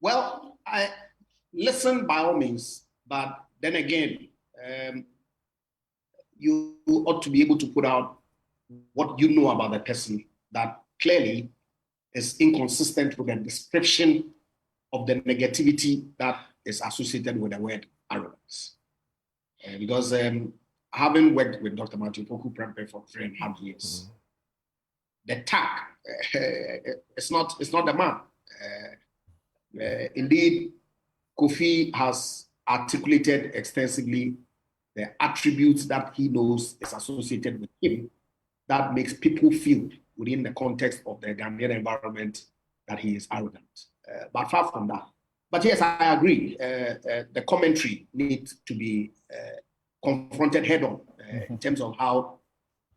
Well, I listen by all means, but then again, you ought to be able to put out what you know about the person that clearly is inconsistent with the description of the negativity that is associated with the word arrogance. Because having worked with Dr. Matthew Poku Prempe for 3.5 years, the tag, it's not the man. Indeed, Kofi has articulated extensively the attributes that he knows is associated with him that makes people feel within the context of the Ghanaian environment that he is arrogant. But far from that. But yes, I agree. The commentary needs to be confronted head on in terms of how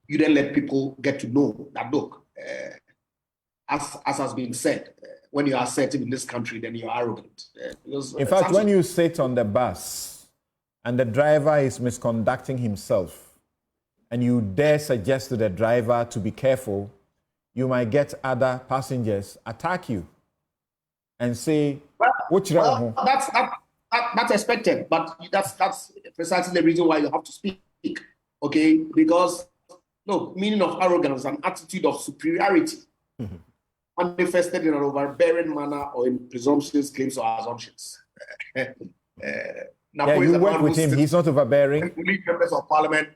you then let people get to know that, look, as has been said, when you are assertive in this country, then you're arrogant. In fact, when you sit on the bus and the driver is misconducting himself and you dare suggest to the driver to be careful, you might get other passengers attack you and say, well, that's expected, but that's precisely the reason why you have to speak, okay? Because, look, meaning of arrogance, an attitude of superiority manifested in an overbearing manner or in presumptions, claims, or assumptions. Napo you work with him, he's not overbearing. Members of parliament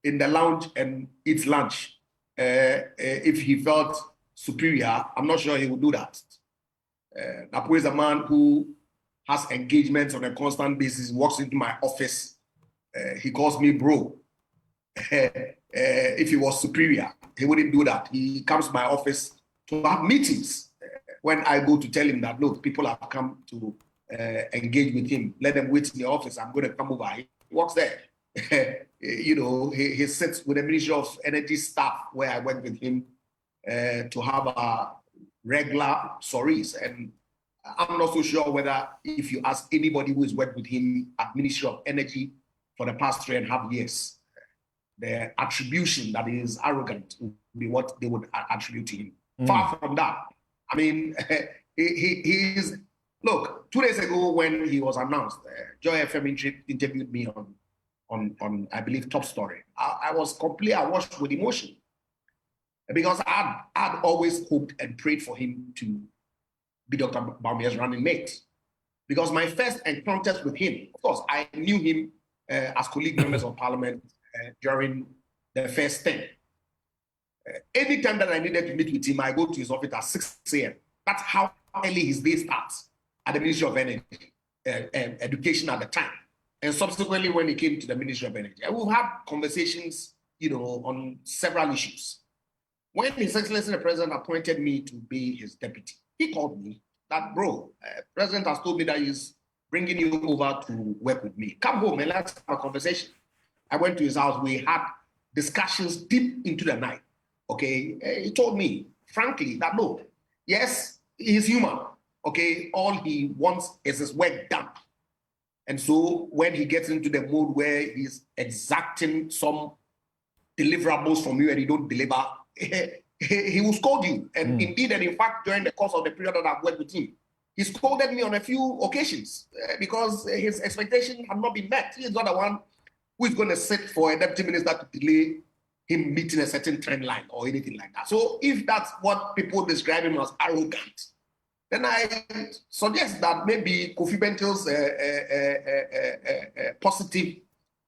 in the lounge and eats lunch. If he felt superior, I'm not sure he would do that. Napo is a man who has engagements on a constant basis, walks into my office, he calls me bro. If he was superior, he wouldn't do that. He comes to my office to have meetings. When I go to tell him that, look, people have come to engage with him, let them wait in the office, I'm going to come over. He works there. You know, he sits with the Ministry of Energy staff where I work with him to have a regular stories. And I'm not so sure whether if you ask anybody who has worked with him at Ministry of Energy for the past 3.5 years, the attribution that he is arrogant would be what they would attribute to him. Far from that. I mean, he is, look, 2 days ago when he was announced, Joy FM interviewed me on I believe, Top Story. I was completely awash with emotion because I'd always hoped and prayed for him to be Dr. Bawumia's running mate. Because my first encounters with him, of course, I knew him as colleague members of parliament during the first term. Anytime that I needed to meet with him, I go to his office at 6 a.m. That's how early his day starts at the Ministry of Energy, Education at the time. And subsequently, when he came to the Ministry of Energy, we've had conversations, you know, on several issues. When His Excellency the President appointed me to be his deputy, he called me that, bro, President has told me that he's bringing you over to work with me. Come home and let's have a conversation. I went to his house. We had discussions deep into the night. Okay, he told me, frankly, that look, yes, he's human. Okay, all he wants is his work done. And so when he gets into the mode where he's exacting some deliverables from you and you don't deliver, he will scold you. And indeed, and in fact, during the course of the period that I've worked with him, he scolded me on a few occasions because his expectation had not been met. He is not the one who is going to sit for a deputy minister to delay him meeting a certain trend line or anything like that. So if that's what people describe him as arrogant, then I suggest that maybe Kofi Bentel's positive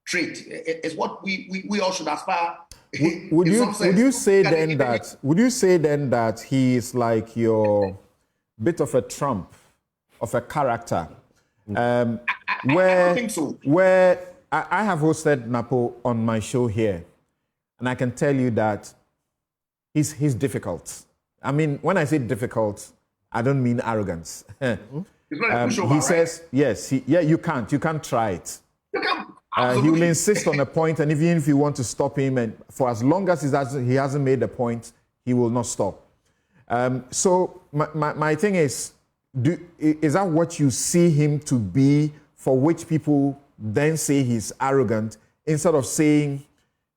trait is what we all should aspire. Would you say then that he is like your bit of a Trump, of a character? I don't think so. Where I have hosted Napo on my show here, and I can tell you that he's difficult. I mean, when I say difficult, I don't mean arrogance. It's not a pushover, he says, yes, you can't try it. You can't. He will insist on a point, and even if you want to stop him, and for as long as he hasn't made a point, he will not stop. So my thing is that what you see him to be, for which people then say he's arrogant, instead of saying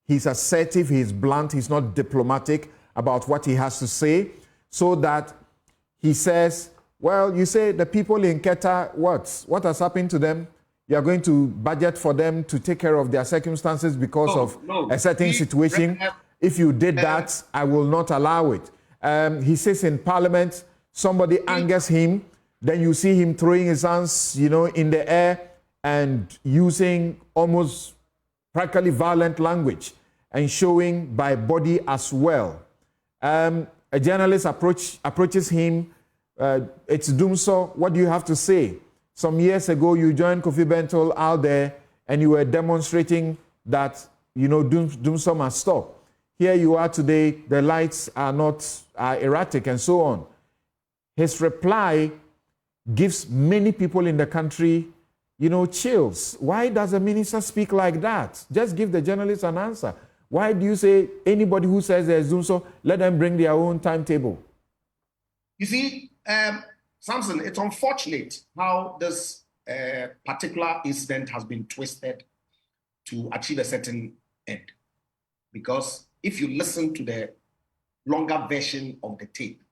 he's assertive, he's blunt, he's not diplomatic about what he has to say, so that he says, Well, you say the people in Keta, what has happened to them? You are going to budget for them to take care of their circumstances because of a certain situation. If you did that, I will not allow it. He says in Parliament, somebody angers him, then you see him throwing his hands, in the air and using almost practically violent language and showing by body as well. A journalist approaches him. It's Dumso. What do you have to say? Some years ago, you joined Kofi Bentol out there and you were demonstrating that, Dumso must stop. Here you are today, the lights are erratic and so on. His reply gives many people in the country, chills. Why does a minister speak like that? Just give the journalist an answer. Why do you say anybody who says there's Dumso, let them bring their own timetable? You see, Samson, it's unfortunate how this particular incident has been twisted to achieve a certain end. Because if you listen to the longer version of the tape,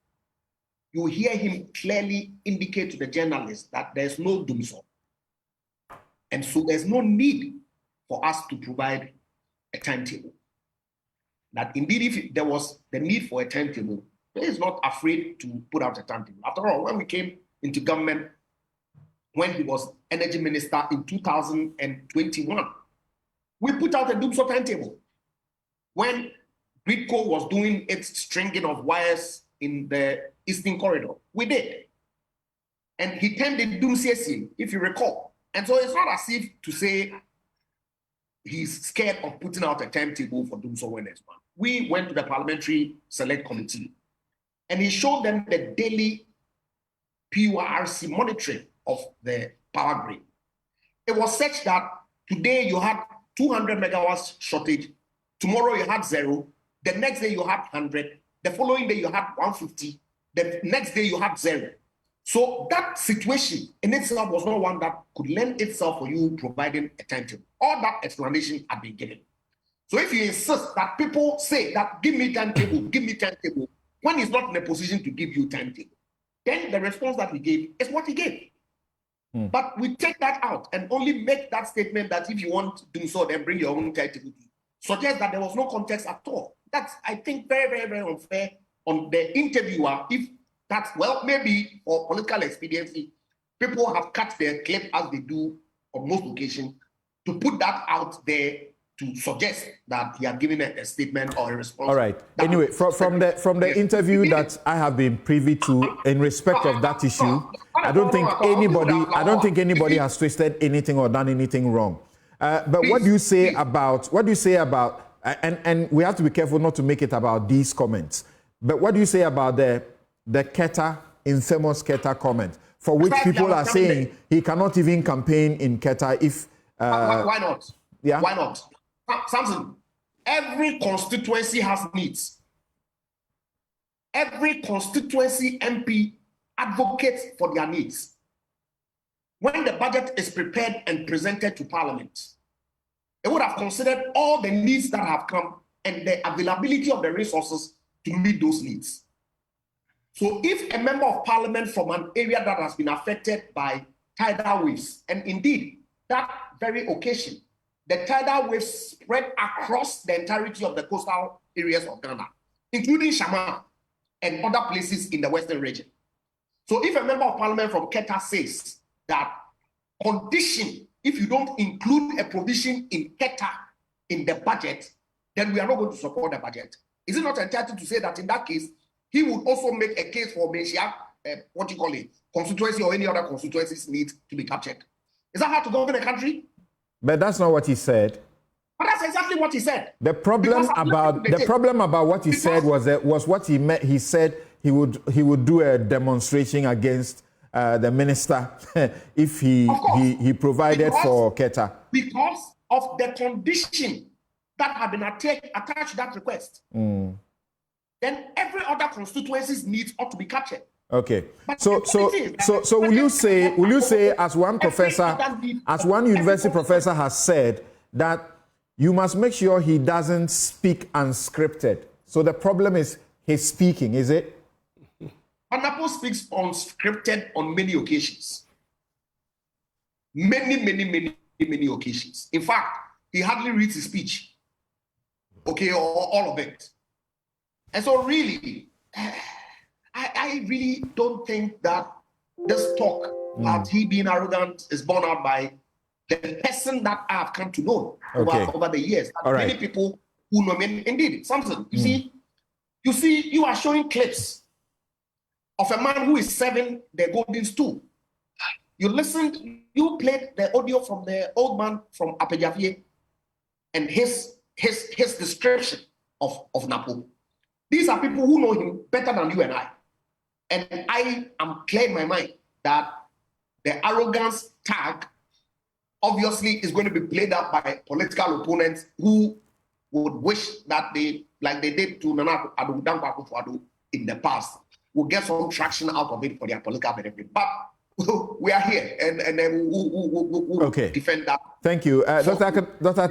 you hear him clearly indicate to the journalist that there's no Dumso. And so there's no need for us to provide a timetable. That indeed, if there was the need for a timetable, he is not afraid to put out a timetable. After all, when we came into government, when he was energy minister in 2021, we put out a Dumso timetable. When Gridco was doing its stringing of wires in the Eastern Corridor, we did. And he termed it Dumsiesi, if you recall. And so it's not as if to say he's scared of putting out a timetable for Dumso when there's one. We went to the Parliamentary Select Committee and he showed them the daily PURC monitoring of the power grid. It was such that today you had 200 megawatts shortage, tomorrow you had 0, the next day you had 100, the following day you had 150, the next day you had 0. So that situation in itself was not one that could lend itself for you providing a timetable. All that explanation had been given. So if you insist that people say that give me timetable, when he's not in a position to give you timetable, then the response that he gave is what he gave. But we take that out and only make that statement that if you want to do so, then bring your own timetable. Suggest that there was no context at all. That's, I think, very, very, very unfair on the interviewer. If that's, well, maybe for political expediency, people have cut their clip as they do on most occasions to put that out there to suggest that he had given a statement or a response. All right. Anyway, from the interview that I have been privy to in respect of that issue, I don't think anybody has twisted anything or done anything wrong. But what do you say about and we have to be careful not to make it about these comments. But what do you say about the Keta, infamous Keta comment, for which people are saying he cannot even campaign in Keta if why not? Yeah. Why not? Samson, every constituency has needs. Every constituency MP advocates for their needs. When the budget is prepared and presented to Parliament, it would have considered all the needs that have come and the availability of the resources to meet those needs. So if a member of Parliament from an area that has been affected by tidal waves, and indeed that very occasion, the tidal waves spread across the entirety of the coastal areas of Ghana, including Shama and other places in the Western region. So if a member of Parliament from Keta says that condition, if you don't include a provision in Keta in the budget, then we are not going to support the budget. Is it not entitled to say that in that case, he would also make a case for Mercer, constituency or any other constituencies need to be captured? Is that how to govern a country? But that's not what he said. But that's exactly what he said. The problem about what he said was what he meant. He said he would do a demonstration against the minister if he provided for Keta. Because of the condition that had been attached to that request. Then every other constituency's needs ought to be captured. Okay. So will you say as one professor, as one university professor has said, that you must make sure he doesn't speak unscripted. So the problem is his speaking, is it? Napo speaks unscripted on many occasions. Many occasions. In fact, he hardly reads his speech. Okay, or all of it. And so really, I really don't think that this talk about he being arrogant is borne out by the person that I have come to know over the years. Many people who know me, indeed, Samson, you see, you are showing clips of a man who is serving the golden stool. You listened, you played the audio from the old man from Apejavie and his description of Napo. These are people who know him better than you and I. And I am clear in my mind that the arrogance tag obviously is going to be played up by political opponents who would wish that they, like they did to Nana Addo in the past, will get some traction out of it for their political benefit. But we are here, and then we'll defend that. Thank you. Dr.